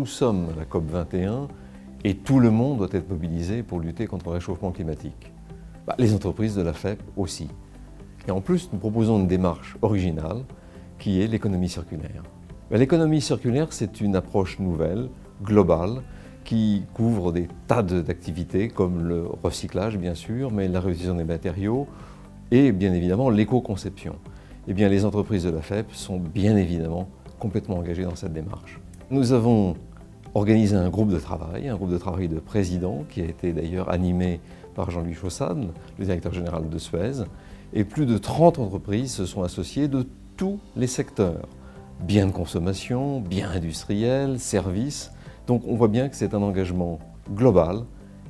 nous sommes la COP 21 et tout le monde doit être mobilisé pour lutter contre le réchauffement climatique. Les entreprises de la FEP aussi. Et en plus, nous proposons une démarche originale qui est l'économie circulaire. L'économie circulaire, c'est une approche nouvelle, globale, qui couvre des tas d'activités comme le recyclage, bien sûr, mais la réutilisation des matériaux et bien évidemment l'éco-conception. Eh bien, les entreprises de la FEP sont bien évidemment complètement engagées dans cette démarche. Nous avons organisé un groupe de travail de présidents qui a été d'ailleurs animé par Jean-Louis Chaussade, le directeur général de Suez, et plus de 30 entreprises se sont associées de tous les secteurs. Biens de consommation, biens industriels, services. Donc on voit bien que c'est un engagement global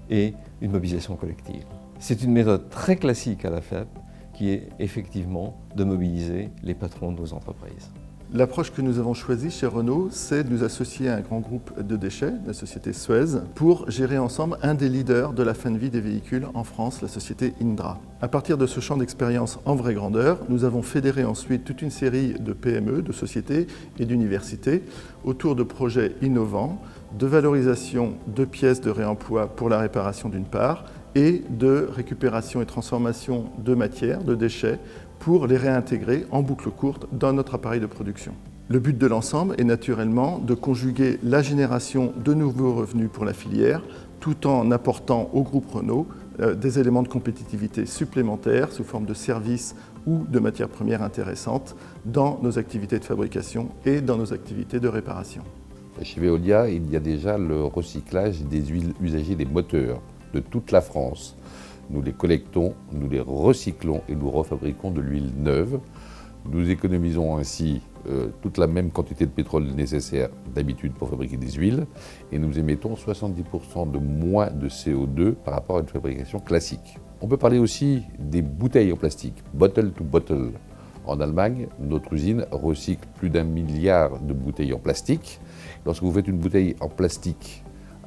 et une mobilisation collective. C'est une méthode très classique à la FEP qui est effectivement de mobiliser les patrons de nos entreprises. L'approche que nous avons choisie chez Renault, c'est de nous associer à un grand groupe de déchets, la société Suez, pour gérer ensemble un des leaders de la fin de vie des véhicules en France, la société Indra. À partir de ce champ d'expérience en vraie grandeur, nous avons fédéré ensuite toute une série de PME, de sociétés et d'universités autour de projets innovants, de valorisation de pièces de réemploi pour la réparation d'une part, et de récupération et transformation de matières, de déchets, pour les réintégrer en boucle courte dans notre appareil de production. Le but de l'ensemble est naturellement de conjuguer la génération de nouveaux revenus pour la filière, tout en apportant au groupe Renault des éléments de compétitivité supplémentaires sous forme de services ou de matières premières intéressantes dans nos activités de fabrication et dans nos activités de réparation. Chez Veolia, il y a déjà le recyclage des huiles usagées des moteurs de toute la France. Nous les collectons, nous les recyclons et nous refabriquons de l'huile neuve. Nous économisons ainsi toute la même quantité de pétrole nécessaire d'habitude pour fabriquer des huiles et nous émettons 70% de moins de CO2 par rapport à une fabrication classique. On peut parler aussi des bouteilles en plastique, bottle to bottle. En Allemagne, notre usine recycle plus d'1 milliard de bouteilles en plastique. Lorsque vous faites une bouteille en plastique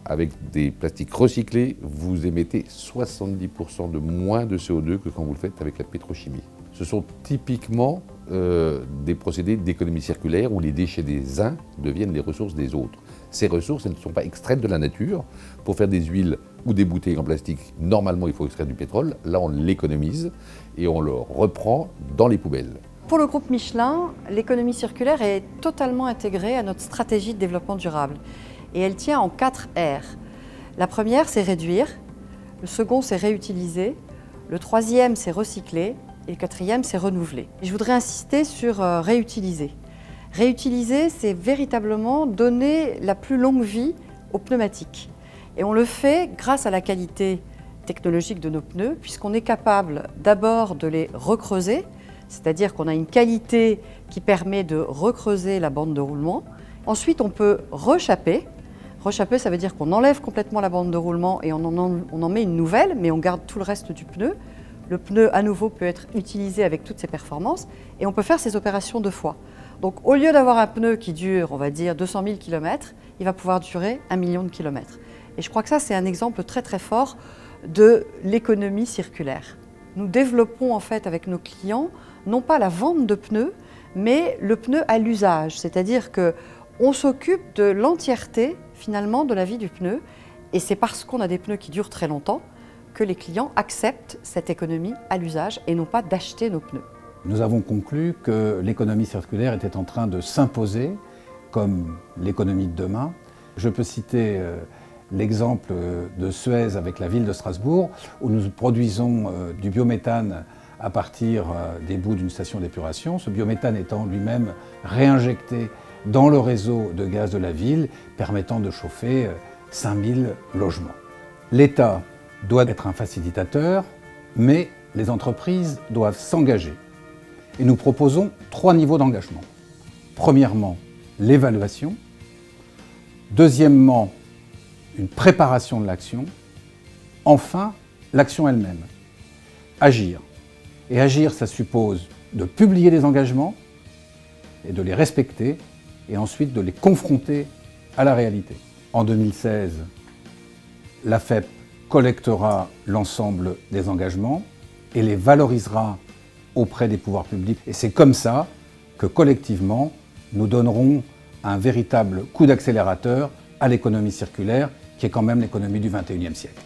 avec des plastiques recyclés, vous émettez 70% de moins de CO2 que quand vous le faites avec la pétrochimie. Ce sont typiquement des procédés d'économie circulaire où les déchets des uns deviennent les ressources des autres. Ces ressources, elles ne sont pas extraites de la nature. Pour faire des huiles ou des bouteilles en plastique, normalement, il faut extraire du pétrole. Là, on l'économise et on le reprend dans les poubelles. Pour le groupe Michelin, l'économie circulaire est totalement intégrée à notre stratégie de développement durable. Et elle tient en 4 R. La première, c'est réduire. Le second, c'est réutiliser. Le troisième, c'est recycler. Et le quatrième, c'est renouveler. Et je voudrais insister sur réutiliser. Réutiliser, c'est véritablement donner la plus longue vie aux pneumatiques. Et on le fait grâce à la qualité technologique de nos pneus, puisqu'on est capable d'abord de les recreuser, c'est-à-dire qu'on a une qualité qui permet de recreuser la bande de roulement. Ensuite, on peut rechapper. Rechapper, ça veut dire qu'on enlève complètement la bande de roulement et on en met une nouvelle, mais on garde tout le reste du pneu. Le pneu, à nouveau, peut être utilisé avec toutes ses performances et on peut faire ces opérations 2 fois. Donc, au lieu d'avoir un pneu qui dure, on va dire, 200 000 km, il va pouvoir durer 1 million de kilomètres. Et je crois que ça, c'est un exemple très très fort de l'économie circulaire. Nous développons en fait avec nos clients, non pas la vente de pneus, mais le pneu à l'usage, c'est-à-dire qu'on s'occupe de l'entièreté finalement de la vie du pneu et c'est parce qu'on a des pneus qui durent très longtemps que les clients acceptent cette économie à l'usage et non pas d'acheter nos pneus. Nous avons conclu que l'économie circulaire était en train de s'imposer comme l'économie de demain. Je peux citer l'exemple de Suez avec la ville de Strasbourg où nous produisons du biométhane à partir des bouts d'une station d'épuration, ce biométhane étant lui-même réinjecté dans le réseau de gaz de la ville, permettant de chauffer 5000 logements. L'État doit être un facilitateur, mais les entreprises doivent s'engager. Et nous proposons 3 niveaux d'engagement. Premièrement, l'évaluation. Deuxièmement, une préparation de l'action. Enfin, l'action elle-même. Agir. Et agir, ça suppose de publier des engagements et de les respecter et ensuite de les confronter à la réalité. En 2016, la FEP collectera l'ensemble des engagements et les valorisera auprès des pouvoirs publics. Et c'est comme ça que collectivement, nous donnerons un véritable coup d'accélérateur à l'économie circulaire, qui est quand même l'économie du XXIe siècle.